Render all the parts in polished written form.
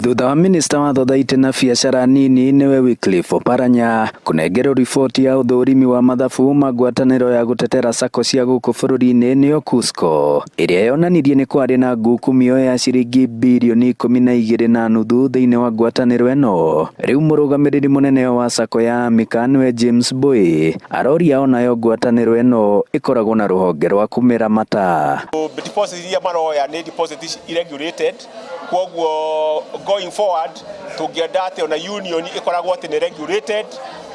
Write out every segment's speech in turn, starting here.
Thutha wa minista wa thothaitĩ na biacara nini niwe Wycliffe Oparanya kunengerwo riboti ya uthũrimi wa mathabu ma ngwatanĩro ya gutetera sacco cia gũkũ bũrũri-inĩ nĩyo KUSCO ĩrĩa yonanirie nĩ kwarĩ na ngukumio ya ciringi birioni 12.5 thĩinĩ wa ngwatanĩro ĩno. Rĩu mũrũgamĩrĩri mũnene wa sacco ya Amica nĩwe James Boy aroria onayo ngwatanĩro ĩno ĩkoragwo na rũhonge rwa kũmĩra mata. Deposit iria maroya nĩ deposit irregulated, kwoguo going forward tũngĩenda atĩ ona union ĩkoragwo atĩ nĩ regulated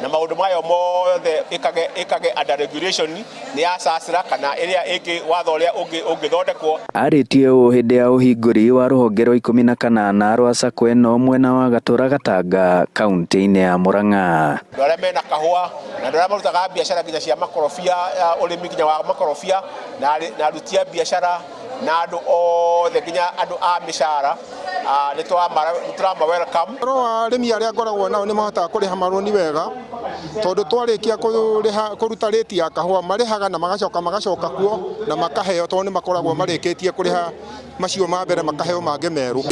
na maũndũ mayo mothe ĩkage under regulation nĩ ya sasra kana ĩrĩa ĩngĩ watho ũrĩa ũngĩthondekwo. Arĩtie ũũ hĩndĩ ya ũhingũri wa rũhonge rwa 18 rwa sacco ĩno mwena wa Gatũra Gatanga kaunti-inĩ ya Murang'a. Andũ arĩa mena kahũa na andũ arĩa marutaga biacara nginya cia makorobia, ũrĩmi nginya wa makorobia na aruti a biacara na andũ othe nginya andũ a mĩcara nĩ tũrama welcome. Arĩmi arĩa ngoragwo nao nĩ mahotaga kũrĩha marũni wega tondũ twarĩkia kũruta rĩti ya kahũa marĩhaga na magacoka kuo na makaheo tondũ nĩ makoragwo marĩkĩtie kũrĩha macio ma mbere makaheo mangĩ merũ.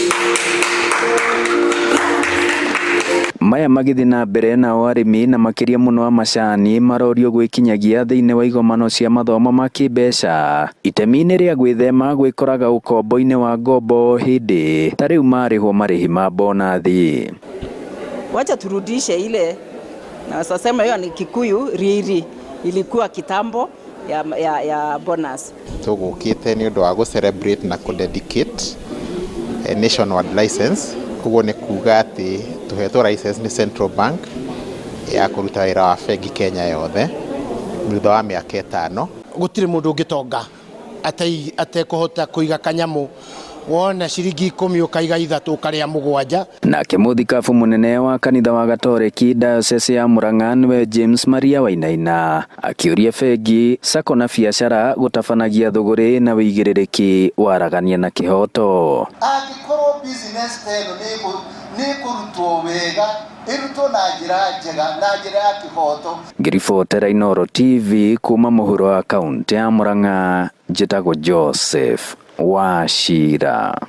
Maya magĩthiĩ na mbere nao arĩmi na makĩria mũno wa macani marorio gwĩkinyagia thĩinĩ wa igomano cia mathomo ma kĩmbeca itemi-inĩ rĩa gwĩthema gwĩkoraga ũkombo-inĩ wa ngombo hĩndĩ ta rĩu marĩhwo marĩhi ma bonathi. Wacha turudishe ile na sasema hiyo ni Kikuyu riri ilikuwa kitambo ya bonus. Tũgũkĩte nĩ ũndũ wa gũ-celebrate na kũ-dedicate nationwide license. Koguo nĩ kuga atĩ tũhetwo license nĩ Central Bank ya kũruta wĩra wa bengi Kenya yothe thutha wa mĩaka 5. Gũtirĩ mũndũ ũngĩtonga atekũhota kũiga kanyamũ wona ciringi 10 ũkaiga 3 ũkarĩa 7. Nake mũthikabu mũnene wa kanitha wa Gatoreki Diocese ya Murang'a nĩwe James Maria Wainaina akĩũria bengi, sacco na biacara gũtabanagia thũgũrĩ na wĩigĩrĩrĩki waragania na kĩhoto. Angĩkorwo business teno nĩ kũrutwo wega ĩrutwo na njĩra njega na njĩra ya kĩhoto. Ngĩribotera Inooro TV kuma mũhuro wa kaunti ya Murang'a, njĩtagwo Joseph Wachira.